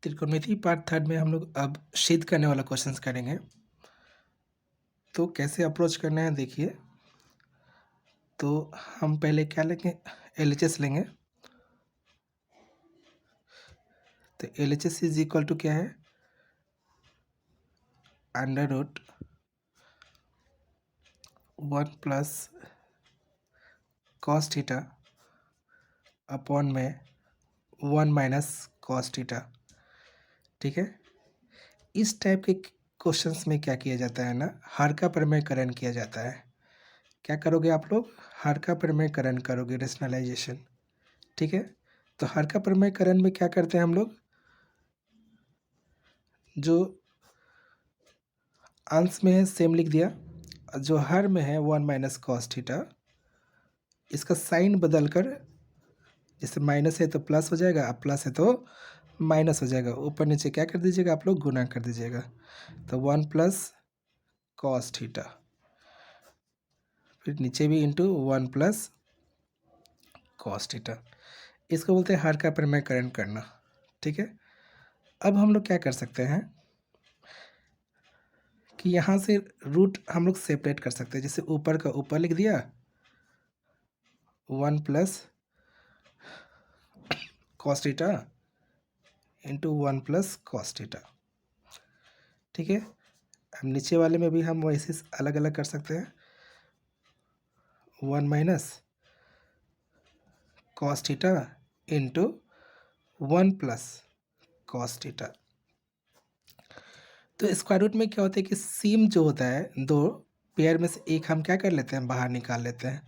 त्रिकोणमिति part third में हम लोग अब सिद्ध करने वाला क्वेश्चंस करेंगे। तो कैसे अप्रोच करना है देखिए। तो हम पहले क्या लेंगे, एलएचएस लेंगे। तो एलएचएस इज इक्वल टू क्या है, under root 1 plus cos theta upon में 1 माइनस कॉस थीटा। ठीक है, इस टाइप के क्वेश्चंस में क्या किया जाता है ना, हर का प्रमेयकरण किया जाता है। क्या करोगे आप लोग, हर का प्रमेयकरण करोगे, रेशनलाइजेशन। ठीक है, तो हर का प्रमेयकरण में क्या करते हैं हम लोग, जो अंश में है सेम लिख दिया, जो हर में है 1 माइनस कॉस थीटा, इसका साइन बदल कर, जैसे माइनस है तो प्लस हो जाएगा, अब प्लस है तो माइनस हो जाएगा, ऊपर नीचे क्या कर दीजिएगा आप लोग, गुना कर दीजिएगा। तो 1 प्लस कॉस थीटा, फिर नीचे भी इंटू 1 प्लस कॉस थीटा। इसको बोलते हैं हर का प्रमेयकरण करना। ठीक है, अब हम लोग क्या कर सकते हैं कि यहाँ से रूट हम लोग सेपरेट कर सकते हैं। जैसे ऊपर का ऊपर लिख दिया, 1 plus cos theta into 1 plus cos theta. ठीक है, अब नीचे वाले में भी हम वैसे अलग अलग कर सकते हैं, 1 minus cos theta into 1 plus cos theta. तो स्क्वायर रूट में क्या होता है कि सीम जो होता है, दो पेयर में से एक हम क्या कर लेते हैं, बाहर निकाल लेते हैं।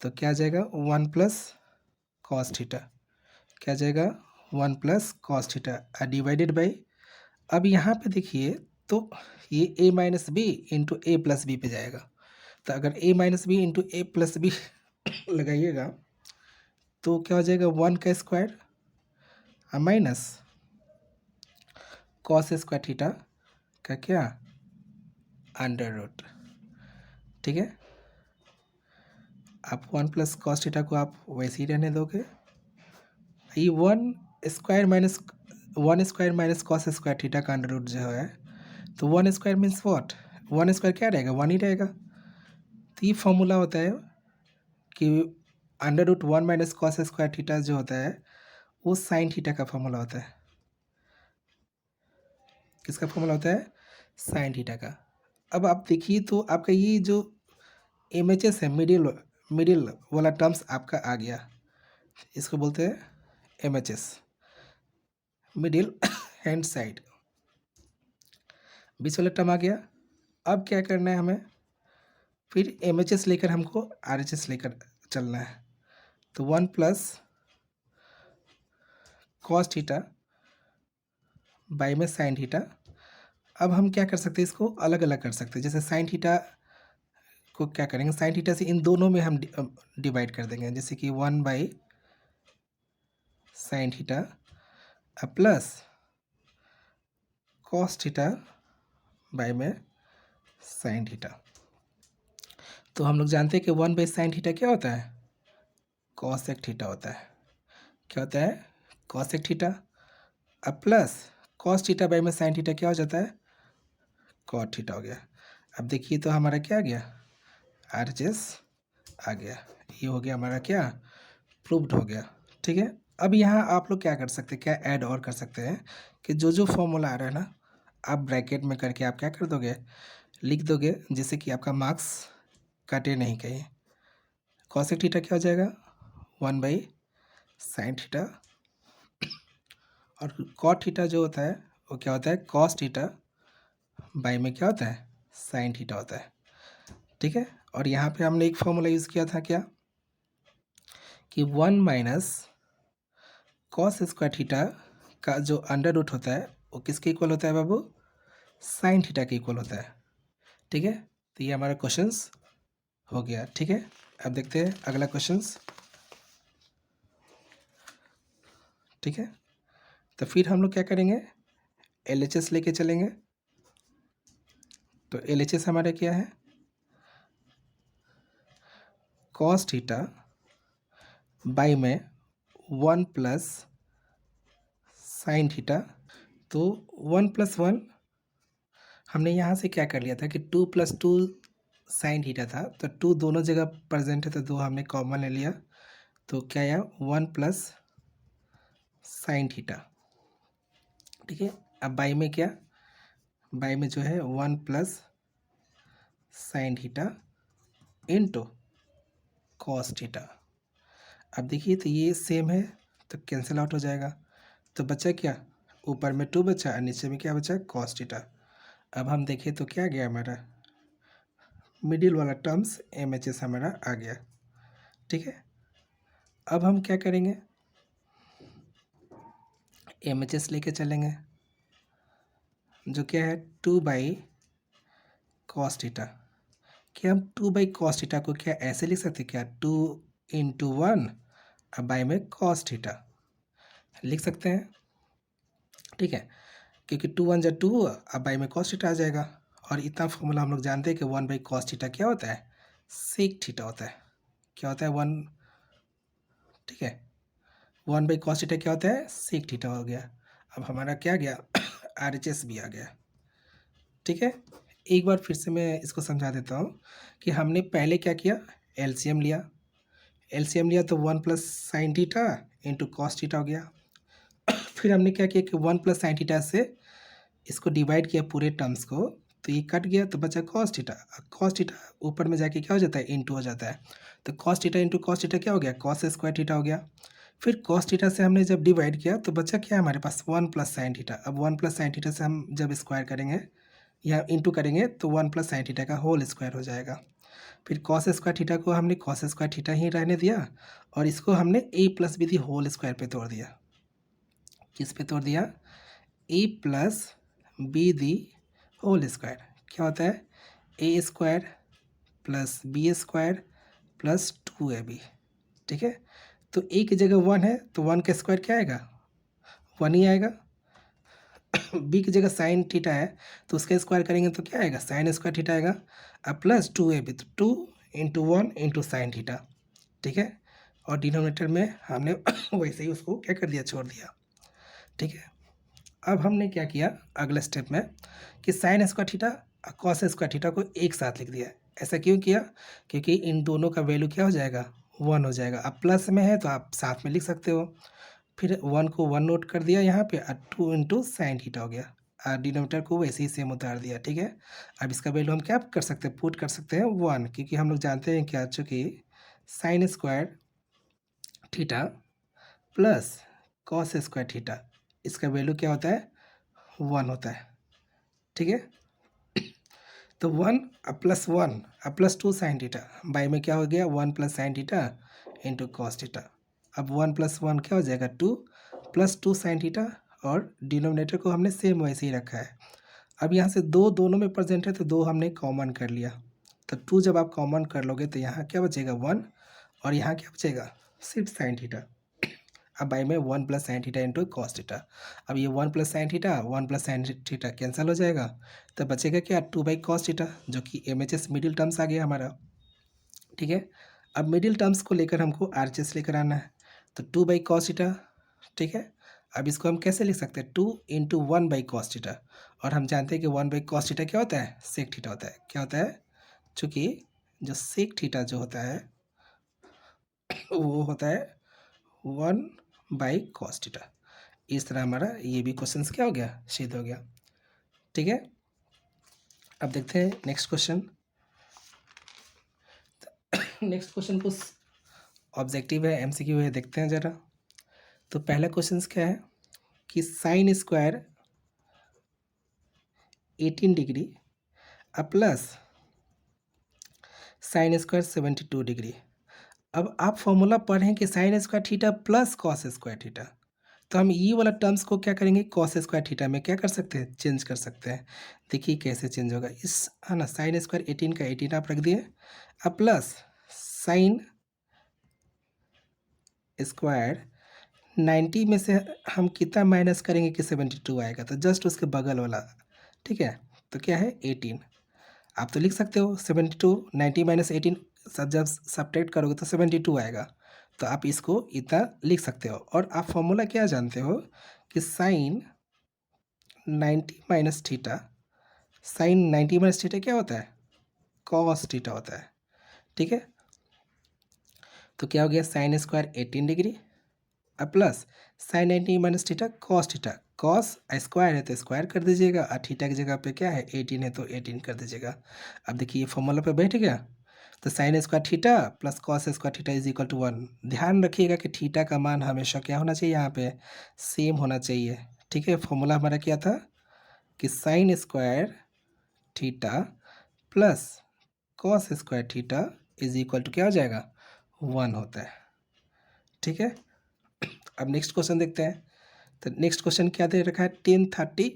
तो क्या आ जाएगा, 1 प्लस कॉस थीटा, क्या आ जाएगा, 1 plus cos theta divided by, अब यहाँ पे देखिए तो ये a minus B into A plus B पे जाएगा। तो अगर a minus B into A plus B लगाइएगा तो क्या हो जाएगा, 1 का square minus cos square theta का क्या, अंडर रूट। ठीक है, आप 1 प्लस कॉस थीटा को आप वैसे ही रहने दोगे। ये 1 square minus cos square theta का अंडर रूट जो है, तो 1 स्क्वायर मीन्स व्हाट, 1 स्क्वायर क्या रहेगा, 1 ही रहेगा। तो ये फॉर्मूला होता है कि under root 1 minus cos square theta जो होता है वो साइन थीटा का फॉर्मूला होता है। किसका फॉर्मूला होता है, साइन थीटा का। अब आप देखिए तो आपका ये जो एम एच एस है, मिडिल मिडिल वाला टर्म्स आपका आ गया, इसको बोलते हैं M H S, middle hand side, बीच वाला टर्म आ गया। अब क्या करना है हमें, फिर एम एच एस लेकर हमको आर एच एस लेकर चलना है। तो 1 प्लस कॉस थीटा बाई में साइन थीटा। अब हम क्या कर सकते हैं, इसको अलग अलग कर सकते हैं। जैसे साइन थीटा को क्या करेंगे, साइन थीटा से इन दोनों में हम डिवाइड कर देंगे, जैसे कि 1 by sine theta plus cos theta by में साइन थीटा। तो हम लोग जानते हैं कि 1 बाई साइन थीटा क्या होता है, कॉसेक थीटा होता है। क्या होता है, कॉसेक थीटा। अब प्लस कॉस थीटा बाई में साइन थीटा क्या हो जाता है, कॉट थीटा हो गया। अब देखिए तो हमारा क्या आ गया, आर एच एस आ गया। ये हो गया हमारा क्या, प्रूव्ड हो गया। ठीक है, अब यहाँ आप लोग क्या कर सकते हैं, क्या ऐड और कर सकते हैं कि जो जो फॉर्मूला आ रहा है ना, आप ब्रैकेट में करके आप क्या कर दोगे, लिख दोगे, जिससे कि आपका मार्क्स कटे नहीं कहीं। कॉसेक थीटा क्या हो जाएगा, 1 बाई साइन थीटा, और कॉट थीटा जो होता है वो क्या होता है, कॉस थीटा बाई में क्या होता है, साइन थीटा होता है। ठीक है, और यहाँ पे हमने एक फॉर्मूला यूज़ किया था क्या, कि 1 माइनस कॉस स्क्वायर थीटा का जो अंडर रूट होता है वो किसके इक्वल होता है बाबू, साइन थीटा के इक्वल होता है। ठीक है, तो ये हमारा क्वेश्चंस हो गया। ठीक है, अब देखते हैं अगला क्वेश्चंस। ठीक है, तो फिर हम लोग क्या करेंगे, एलएचएस लेके चलेंगे। तो एलएचएस हमारा क्या है, कॉस थीटा बाई में 1 प्लस साइन थीटा तो 1+1 हमने यहाँ से क्या कर लिया था कि 2+2 साइन थीटा था, तो 2 दोनों जगह प्रेजेंट है तो 2 हमने कॉमन ले लिया, तो क्या आया 1+ साइन थीटा। ठीक है, अब बाई में क्या, बाई में जो है 1+ sine theta into cos theta. अब देखिए तो ये सेम है तो कैंसिल आउट हो जाएगा, तो बचा क्या, ऊपर में 2 बचा और नीचे में क्या बचा, कॉस थीटा। अब हम देखें तो क्या गया हमारा, मिडिल वाला टर्म्स MHS हमारा आ गया। ठीक है, अब हम क्या करेंगे, MHS लेके चलेंगे, जो क्या है 2/cos थीटा। क्या हम 2/cos थीटा को क्या ऐसे लिख सकते क्या, 2 × 1 अब बाई में cos थीटा लिख सकते हैं। ठीक है, क्योंकि 2 × 1 = 2 अब बाई में cos थीटा आ जाएगा, और इतना फॉर्मूला हम लोग जानते हैं कि 1/cos थीटा क्या होता है, सेक थीटा होता है। क्या होता है 1, ठीक है, 1/cos थीटा क्या होता है, सेक थीटा हो गया। अब हमारा क्या गया RHS भी आ गया। ठीक है, एक बार फिर से मैं इसको समझा देता हूँ कि हमने पहले क्या किया, LCM लिया, LCM लिया तो 1+ sine theta into cos theta हो गया। फिर हमने क्या किया कि 1+ साइन थीटा से इसको डिवाइड किया पूरे टर्म्स को, तो ये कट गया तो बचा कॉस थीटा। कॉस थीटा ऊपर में जाके क्या हो जाता है, इंटू हो जाता है, तो cos theta into cos theta क्या हो गया, कॉस स्क्वायर थीटा हो गया। फिर कॉस थीटा से हमने जब डिवाइड किया तो बचा क्या हमारे पास, 1+ साइन थीटा। अब 1+ साइन थीटा से हम जब स्क्वायर करेंगे या इंटू करेंगे तो 1+ साइन थीटा का होल स्क्वायर हो जाएगा। फिर कॉस स्क्वायर थीटा को हमने कॉस स्क्वायर थीटा ही रहने दिया, और इसको हमने A+B होल स्क्वायर पे तोड़ दिया। किस पे तोड़ दिया, A+B होल स्क्वायर। क्या होता है, A² + B² + 2AB। ठीक है, तो A की जगह 1 है तो 1 का स्क्वायर क्या आएगा, 1 ही आएगा। B की जगह साइन थीटा है तो उसका स्क्वायर करेंगे तो क्या आएगा, साइन स्क्वायर थीटा आएगा। अब प्लस 2AB, तो 2 × 1 × साइन थीटा। ठीक है, और डिनोमिनेटर में हमने वैसे ही उसको क्या कर दिया, छोड़ दिया। ठीक है, अब हमने क्या किया अगले स्टेप में कि साइन स्क्वायर थीटा और कॉस स्क्वायर थीटा को एक साथ लिख दिया। ऐसा क्यों किया, क्योंकि इन दोनों का वैल्यू क्या हो जाएगा, 1 हो जाएगा। अब प्लस में है तो आप साथ में लिख सकते हो। फिर 1 को 1 नोट कर दिया यहाँ पे, और 2 × साइन थीटा हो गया, और डिनोमिनेटर को वैसे ही सेम उतार दिया। ठीक है, अब इसका वैल्यू हम क्या कर सकते हैं, पुट कर सकते हैं 1, क्योंकि हम लोग जानते हैं क्या, चूँकि sign square theta plus cos square theta इसका वैल्यू क्या होता है, 1 होता है। ठीक है, तो 1 अब +1 अब +2 साइन थीटा बाई में क्या हो गया, 1+ sine theta into cos theta. अब 1 + 1 क्या हो जाएगा, 2 + 2 साइन थीटा, और डिनोमिनेटर को हमने सेम वैसे ही रखा है। अब यहाँ से 2 दोनों में प्रेजेंट है तो 2 हमने कॉमन कर लिया, तो 2 जब आप कॉमन कर लोगे तो यहाँ क्या बचेगा, 1, और यहाँ क्या बचेगा, सिर्फ साइन थीटा। अब बाई में 1+ sine theta into cos theta. अब ये 1+ sine theta 1+ sine theta cancel हो जाएगा, तो बचेगा क्या, 2/cos थीटा, जो कि MHS मिडिल टर्म्स आ गया हमारा। ठीक है, अब मिडिल टर्म्स को लेकर हमको RHS लेकर आना है, तो 2/cos थीटा। ठीक है, अब इसको हम कैसे लिख सकते हैं, 2 × 1/cos थीटा, और हम जानते हैं कि 1/cos थीटा क्या होता है, सेक थीटा होता है। क्या होता है, चूँकि जो सेक थीटा जो होता है वो होता है 1/cos थीटा। इस तरह हमारा ये भी क्वेश्चन क्या हो गया, सिद्ध हो गया। ठीक है, अब देखते हैं नेक्स्ट क्वेश्चन। नेक्स्ट क्वेश्चन कुछ ऑब्जेक्टिव है, MCQ है, देखते हैं ज़रा। तो पहला क्वेश्चन क्या है कि sine square 18 degree plus sine square 72 degree. अब आप फॉर्मूला पढ़ें कि sine square theta plus cos square theta, तो हम ये वाला टर्म्स को क्या करेंगे, कॉस स्क्वायर थीटा में क्या कर सकते हैं, चेंज कर सकते हैं। देखिए कैसे चेंज होगा, इस है ना, साइन स्क्वायर 18 का 18 आप रख दिए, अब प्लस साइन स्क्वायर 90 में से हम कितना माइनस करेंगे कि 72 आएगा, तो जस्ट उसके बगल वाला। ठीक है, तो क्या है 18, आप तो लिख सकते हो 72, 90 - 18 सब जब सब्ट्रैक्ट करोगे तो 72 आएगा, तो आप इसको इतना लिख सकते हो। और आप फॉर्मूला क्या जानते हो कि sine 90 minus theta, sine 90 minus theta क्या होता है? कॉस थीटा होता है, ठीक है। तो क्या हो गया? साइन स्क्वायर 18 डिग्री अब plus sign 90 minus theta cos theta, cos square है तो स्क्वायर कर दीजिएगा और थीटा की जगह पे क्या है 18 है तो 18 कर दीजिएगा। अब देखिए ये फॉर्मूला पे बैठ गया, तो sine square theta plus cos square theta is equal to 1। ध्यान रखिएगा कि थीटा का मान हमेशा क्या होना चाहिए? यहाँ पे सेम होना चाहिए, ठीक है। फॉर्मूला हमारा क्या था कि sine square theta plus cos square theta is equal to क्या हो जाएगा? 1 होता है, ठीक है। अब नेक्स्ट क्वेश्चन देखते हैं। तो नेक्स्ट क्वेश्चन क्या दे रखा है? 1030।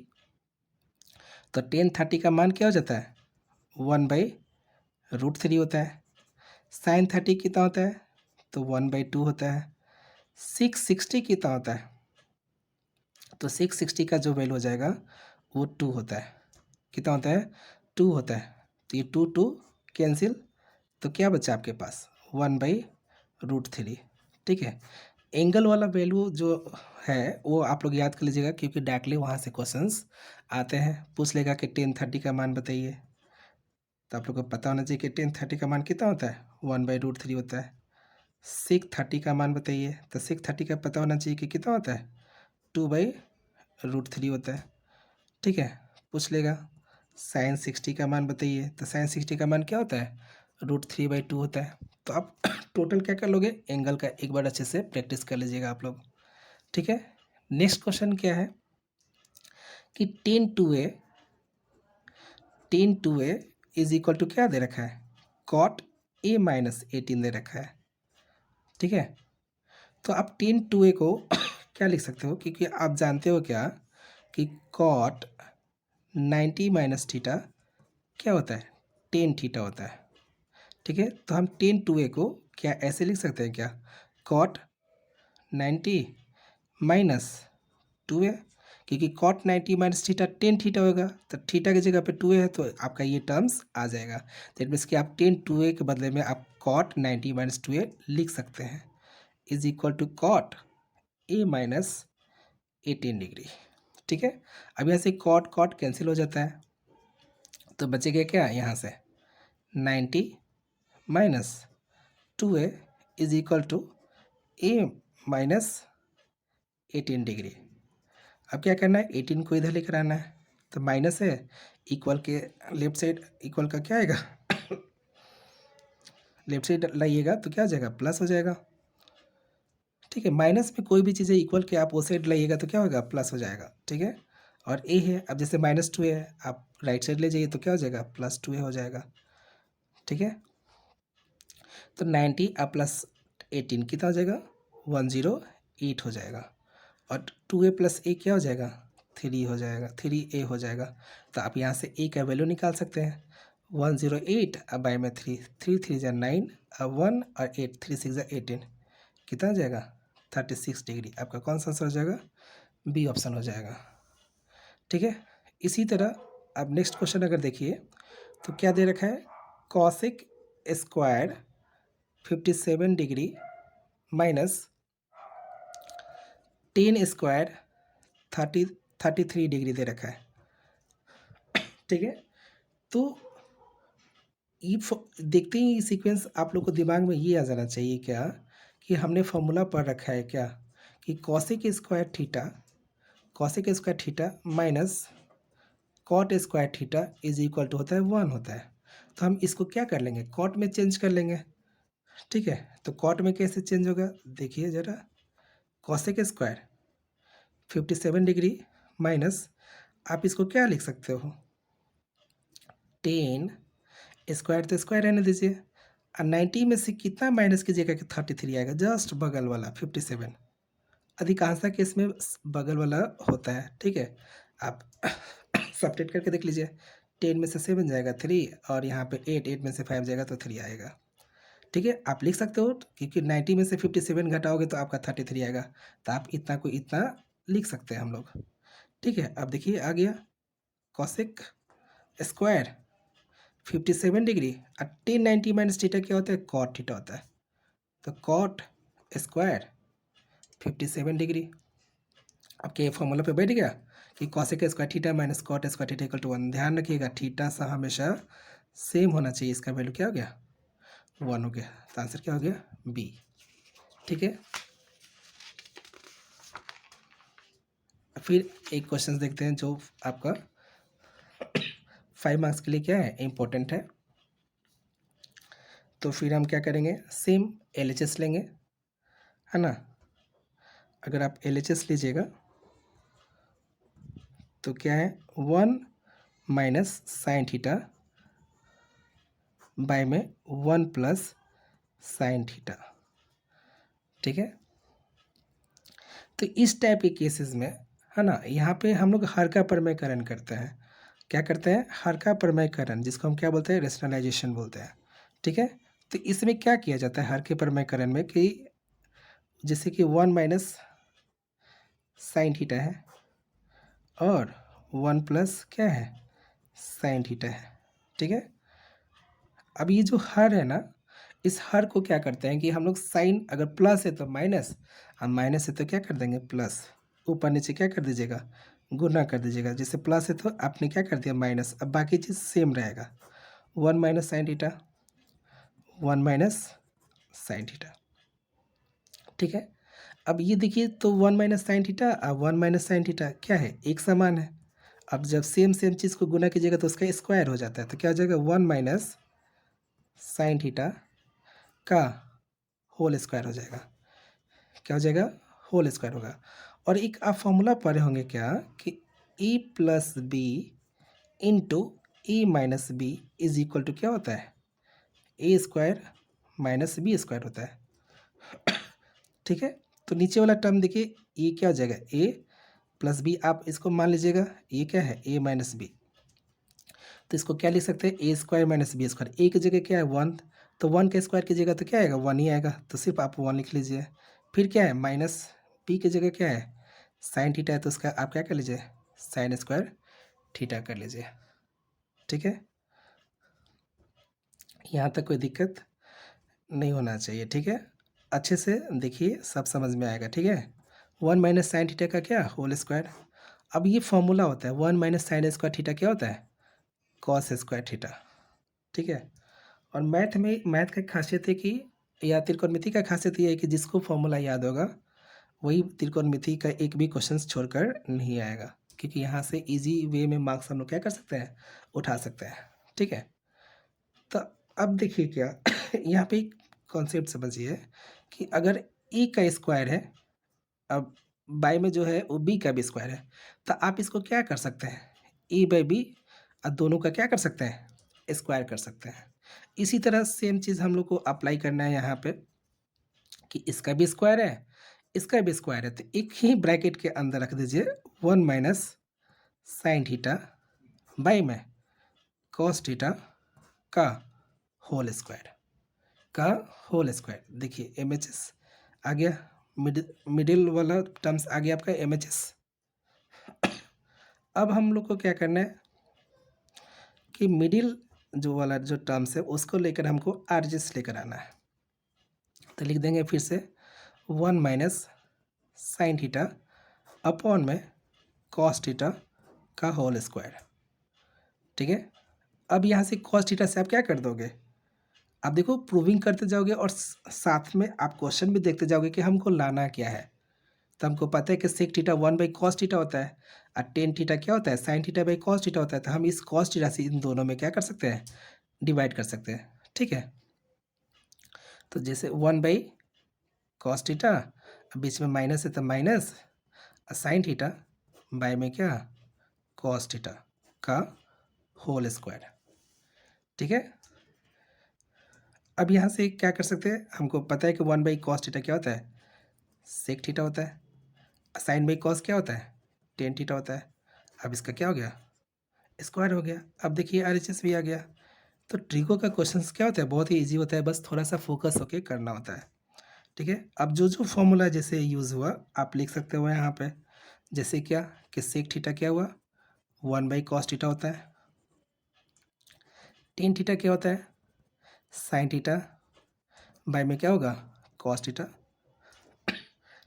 तो 1030 का मान क्या हो जाता है? 1/√3 होता है। साइन 30 कितना होता है? तो 1/2 होता है। 660 कितना होता है? तो 660 का जो वैल्यू हो जाएगा वो 2 होता है। कितना होता है? 2 होता है। तो ये 2 कैंसिल, तो क्या बचा आपके पास? 1/√3, ठीक है। एंगल वाला वैल्यू जो है वो आप लोग याद कर लीजिएगा, क्योंकि डायरेक्टली वहाँ से क्वेश्चंस आते हैं। पूछ लेगा कि 1030 का मान बताइए, तो आप लोग को पता होना चाहिए कि 1030 का मान कितना होता है? 1/√3 होता है। 630 का मान बताइए, तो 630 का पता होना चाहिए कि कितना होता है? 2/√3 होता है, ठीक है। पूछ लेगा साइन 60 का मान बताइए, तो साइन 60 का मान क्या होता है? √3/2 होता है। तो आप टोटल क्या कर लोगे? एंगल का एक बार अच्छे से प्रैक्टिस कर लीजिएगा आप लोग, ठीक है। नेक्स्ट क्वेश्चन क्या है कि 10 इज इक्वल टू क्या दे रखा है? कॉट ए माइनस 18 दे रखा है, ठीक है। तो आप 10 को क्या लिख सकते हो? क्योंकि आप जानते हो क्या कि कॉट 90 माइनस थीटा क्या होता है? 10 थीटा होता है, ठीक है। तो हम 10 को क्या ऐसे लिख सकते हैं क्या? कॉट 90 माइनस 2a, क्योंकि कॉट 90 माइनस थीटा 10 थीटा होगा, तो थीटा की जगह पे 2a है तो आपका ये टर्म्स आ जाएगा। दैट मीन्स कि आप 10 के बदले में आप कॉट 90 माइनस 2a लिख सकते हैं, is equal to cot A minus 18 degree, ठीक है। अब यहाँ से कॉट कॉट कैंसिल हो जाता है, तो बचेगा क्या यहाँ से? 90 minus 2a is equal to A minus 18 degree. अब क्या करना है? 18 को इधर लेकर आना है, तो माइनस है, इक्वल के लेफ्ट साइड इक्वल का क्या आएगा? लेफ्ट साइड लाइएगा तो क्या हो जाएगा? प्लस हो जाएगा, ठीक है। माइनस में कोई भी चीज़ें इक्वल के आप वो साइड लाइएगा तो क्या होगा? प्लस हो जाएगा, ठीक है। और ए है, अब जैसे -2 है आप राइट साइड ले जाइए तो क्या हो जाएगा? +2 हो जाएगा, ठीक है। तो 90 और प्लस 18 कितना हो जाएगा? 108 हो जाएगा। और 2a प्लस ए क्या हो जाएगा? 3 हो जाएगा, 3a हो जाएगा। तो आप यहाँ से a का वैल्यू निकाल सकते हैं। 108 अब बाई में 3, 3 3 जा 9 अब 1 और 8, 3 6 जा 18, कितना हो जाएगा? 36 डिग्री। आपका कौन सा आंसर हो जाएगा? बी ऑप्शन हो जाएगा, ठीक है। इसी तरह अब नेक्स्ट क्वेश्चन अगर देखिए तो क्या दे रखा है? Cosec square 57 degree minus 10 square 33 degree दे रखा है, ठीक है। तो ये देखते ही सीक्वेंस आप लोग को दिमाग में ये आ जाना चाहिए क्या कि हमने फॉर्मूला पढ़ रखा है क्या कि cosec square theta minus cot square theta is equal to होता है 1 होता है। तो हम इसको क्या कर लेंगे? कॉट में चेंज कर लेंगे, ठीक है। तो कॉट में कैसे चेंज होगा? देखिए ज़रा, कॉसिक स्क्वायर 57 डिग्री माइनस, आप इसको क्या लिख सकते हो? 10 स्क्वायर, तो स्क्वायर रहने दीजिए। और 90 में से कितना माइनस कीजिएगा कि 33 आएगा? जस्ट बगल वाला 57। अधिकांशतः केस में बगल वाला होता है, ठीक है। आप सब्ट्रैक्ट करके देख लीजिए, 10 में से 7 जाएगा 3 और यहाँ पे 8 में से 5 जाएगा तो 3 आएगा, ठीक है। आप लिख सकते हो क्योंकि 90 में से 57 घटाओगे तो आपका 33 आएगा, तो आप इतना को इतना लिख सकते हैं हम लोग, ठीक है। अब देखिए आ गया कॉसिक स्क्वायर 57 डिग्री और 1090 माइनस थीटा क्या होता है? कॉट थीटा होता है। तो कॉट स्क्वायर 57 डिग्री, अब क्या फॉर्मूला पे बैठ गया कि cosec square theta minus cot square theta equal to 1। ध्यान रखिएगा थीटा सा हमेशा सेम होना चाहिए। इसका वैल्यू क्या हो गया? 1 हो गया। तो आंसर क्या हो गया? बी। ठीक है, फिर एक क्वेश्चन देखते हैं जो आपका 5 मार्क्स के लिए क्या है, इम्पोर्टेंट है। तो फिर हम क्या करेंगे, सेम LHS लेंगे, है ना। अगर आप LHS लीजिएगा तो क्या है, 1 माइनस साइन थीटा बाय में 1 प्लस साइन थीटा। ठीक है, तो इस टाइप के केसेस में, है ना, यहाँ पे हम लोग हर का प्रमेयकरण करते हैं। क्या करते हैं? हर का प्रमेयकरण, जिसको हम क्या बोलते हैं, रेशनलाइजेशन बोलते हैं। ठीक है, तो इसमें क्या किया जाता है हर के प्रमेयकरण में, कि जैसे कि 1 माइनस साइन थीटा है और 1 प्लस क्या है, साइन थीटा है। ठीक है, अब ये जो हर है ना, इस हर को क्या करते हैं कि हम लोग साइन अगर प्लस है तो माइनस, और माइनस है तो क्या कर देंगे, प्लस। ऊपर नीचे क्या कर दीजिएगा, गुना कर दीजिएगा। जैसे प्लस है तो आपने क्या कर दिया, माइनस। अब बाकी चीज़ सेम रहेगा, 1 minus sine theta, 1 minus sine theta. ठीक है, अब ये देखिए, तो 1 माइनस साइन थीटा और 1 माइनस साइन थीटा क्या है, एक समान है। अब जब सेम सेम चीज़ को गुना कीजिएगा तो उसका स्क्वायर हो जाता है। तो क्या हो जाएगा, 1 माइनस साइन थीटा का होल स्क्वायर हो जाएगा। क्या हो जाएगा, होल स्क्वायर होगा। और एक आप फॉर्मूला पढ़े होंगे क्या, कि e plus B into E minus B is equal to क्या होता है, A square minus B square होता है। ठीक है, तो नीचे वाला टर्म देखिए, ये क्या हो जाएगा, ए प्लस बी। आप इसको मान लीजिएगा, ये क्या है, ए माइनस बी। तो इसको क्या लिख सकते हैं, ए स्क्वायर माइनस बी स्क्वायर। ए की जगह क्या है, 1, तो 1 के स्क्वायर की जगह तो क्या आएगा, 1 ही आएगा। तो सिर्फ आप 1 लिख लीजिए। फिर क्या है, माइनस बी की जगह क्या है, साइन थीटा है, तो उसका आप क्या कर लीजिए, साइन स्क्वायर थीटा कर लीजिए। ठीक है, यहाँ तक कोई दिक्कत नहीं होना चाहिए। ठीक है, अच्छे से देखिए, सब समझ में आएगा। ठीक है, 1 माइनस साइन थीटा का क्या, होल स्क्वायर। अब ये फॉर्मूला होता है, 1 माइनस साइन स्क्वायर थीटा क्या होता है, कॉस स्क्वायर थीटा। ठीक है, और मैथ में, मैथ का खासियत है कि, या त्रिकोणमिति का खासियत ये है कि जिसको फॉर्मूला याद होगा वही त्रिकोणमिति का एक भी क्वेश्चन छोड़कर नहीं आएगा, क्योंकि यहाँ से इजी वे में मार्क्स हम लोग क्या कर सकते हैं, उठा सकते हैं। ठीक है, तो अब देखिए क्या यहाँ पे एक कॉन्सेप्ट समझिए, कि अगर e का स्क्वायर है, अब बाई में जो है वो b का भी स्क्वायर है, तो आप इसको क्या कर सकते हैं, e बाई बी, और दोनों का क्या कर सकते हैं, स्क्वायर कर सकते हैं। इसी तरह सेम चीज़ हम लोग को अप्लाई करना है यहाँ पे, कि इसका भी स्क्वायर है, इसका भी स्क्वायर है, तो एक ही ब्रैकेट के अंदर रख दीजिए 1 माइनस साइन थीटा बाई में कॉस थीटा का होल स्क्वायर, का होल स्क्वायर। देखिए MHS आ गया, मिडिल वाला टर्म्स आ गया आपका MHS। अब हम लोग को क्या करना है, कि मिडिल जो वाला जो टर्म्स है उसको लेकर हमको RHS लेकर आना है। तो लिख देंगे फिर से 1 माइनस साइन थीटा अपॉन में कॉस थीटा का होल स्क्वायर। ठीक है, अब यहाँ से कॉस थीटा से आप क्या कर दोगे, आप देखो प्रूविंग करते जाओगे और साथ में आप क्वेश्चन भी देखते जाओगे कि हमको लाना क्या है। तो हमको पता है कि sec theta 1 by cos theta होता है, और टेन थीटा क्या होता है, sine theta by cos theta होता है। तो हम इस कॉस थीटा से इन दोनों में क्या कर सकते हैं, डिवाइड कर सकते हैं। ठीक है, तो जैसे 1 बाई कॉस थीटा, बीच में माइनस है तो माइनस, साइन थीटा बाई में क्या, कॉस थीटा का होल स्क्वायर। ठीक है, अब यहाँ से क्या कर सकते हैं, हमको पता है कि 1 बाई कॉस थीटा क्या होता है, सेक थीटा होता है, साइन बाई कॉस क्या होता है, टेन थीटा होता है। अब इसका क्या हो गया, स्क्वायर हो गया। अब देखिए RHS भी आ गया। तो ट्रिको का क्वेश्चंस क्या होता है, बहुत ही इजी होता है, बस थोड़ा सा फोकस होके करना होता है। ठीक है, अब जो जो फॉर्मूला जैसे यूज़ हुआ आप लिख सकते हो यहाँ पे। जैसे क्या, कि सेक थीटा क्या हुआ, 1 बाई कॉस थीटा होता है, टेन थीटा क्या होता है, साइन थीटा बाई में क्या होगा, कॉस थीटा।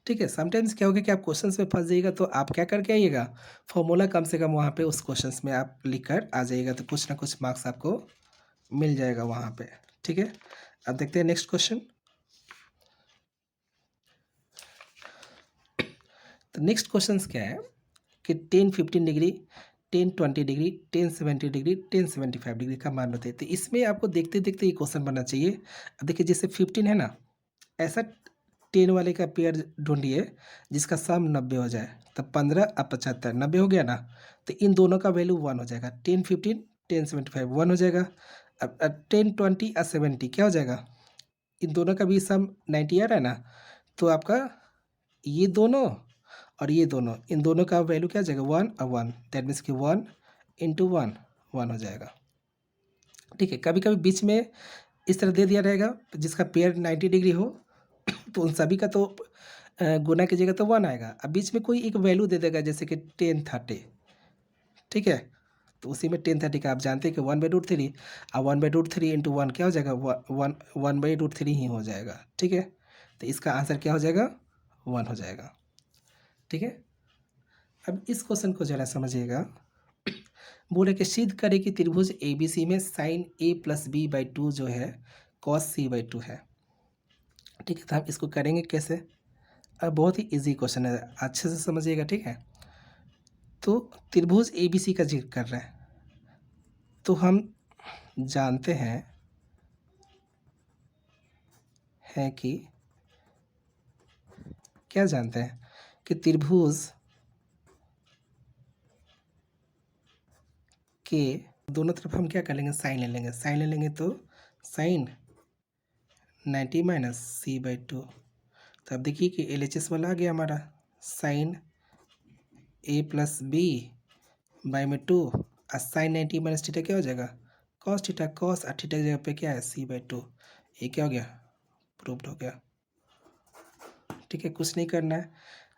ठीक है, समटाइम्स क्या होगा कि आप क्वेश्चंस में फँस जाइएगा, तो आप क्या करके आइएगा, फॉर्मूला कम से कम वहाँ पे उस क्वेश्चंस में आप लिख कर आ जाइएगा, तो कुछ ना कुछ मार्क्स आपको मिल जाएगा वहाँ पे। ठीक है, अब देखते हैं नेक्स्ट क्वेश्चन। तो नेक्स्ट क्वेश्चन क्या है कि 10-15 डिग्री, 10-20 डिग्री, 10-70 डिग्री, 10-75 डिग्री का मान बताइए। तो इसमें आपको देखते देखते ये क्वेश्चन बनना चाहिए। अब देखिए, जैसे 15 है ना, ऐसा 10 वाले का पेयर ढूंढिए जिसका सम 90 हो जाए। तब 15 और 75 90 हो गया ना, तो इन दोनों का वैल्यू 1 हो जाएगा। 10-15, 10-75 1 हो जाएगा। अब 10-20 और 70 क्या हो जाएगा, इन दोनों का भी सम 90 आ रहा है ना, तो आपका ये दोनों और ये दोनों, इन दोनों का वैल्यू क्या आ जाएगा, 1 और 1, दैट मीन्स कि 1 इंटू 1 1 हो जाएगा। ठीक है, कभी कभी बीच में इस तरह दे दिया रहेगा जिसका पेयर 90 डिग्री हो, तो उन सभी का तो गुना कीजिएगा तो 1 आएगा। अब बीच में कोई एक वैल्यू दे देगा जैसे कि 10-30। ठीक है, तो उसी में 10-30 का आप जानते हैं कि 1/√3, और 1/√3 इंटू 1 क्या हो जाएगा, 1/√3 ही हो जाएगा। ठीक है, तो इसका आंसर क्या हो जाएगा, 1 हो जाएगा। ठीक है, अब इस क्वेश्चन को ज़रा समझिएगा। बोले कि सिद्ध करें कि त्रिभुज ABC में साइन A+B/2 जो है cos C/2 है। ठीक है, तो हम इसको करेंगे कैसे। अब बहुत ही इजी क्वेश्चन है, अच्छे से समझिएगा। ठीक है, तो त्रिभुज ABC का जिक्र कर रहे हैं, तो हम जानते हैं कि क्या जानते हैं कि त्रिभुज के दोनों तरफ हम क्या कर लेंगे, साइन ले लेंगे। साइन ले लेंगे तो साइन 90 माइनस C/2। तो अब देखिए कि LHS वाला आ गया हमारा, साइन A+B/2 और साइन 90 माइनस थीटा क्या हो जाएगा, कॉस थीटा। कॉस और थीटा की जगह पे क्या है, C/2। ये क्या हो गया, प्रूव्ड हो गया। ठीक है, कुछ नहीं करना है।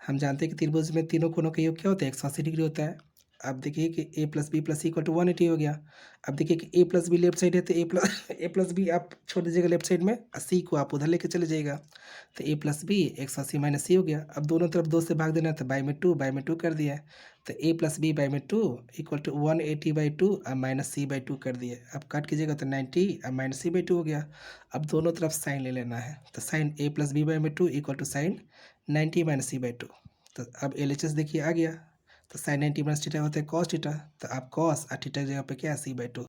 हम जानते हैं कि त्रिभुज में तीनों कोनों का योग क्या होता है, 180 डिग्री होता है। अब देखिए कि A+B+C = 180 हो गया। अब देखिए कि A+B लेफ्ट साइड है, तो A+B आप छोड़ दीजिएगा लेफ्ट साइड में, और C को आप उधर लेके चले जाइएगा। तो A+B 180 माइनस C हो गया। अब दोनों तरफ 2 से भाग देना, तो बाई में 2 कर दिया है। तो A+B/2 = 180/2 और माइनस C/2 कर दिए। अब काट कीजिएगा तो 90 और माइनस C/2 हो गया। अब दोनों तरफ साइन ले लेना है, तो sign A+B/2 = sign 90 minus C/2। तो अब LHS देखिए आ गया, तो साइन 90 माइनस थीटा होता है कॉस थीटा, तो आप कॉस और थीटा की जगह पे क्या है, C/2।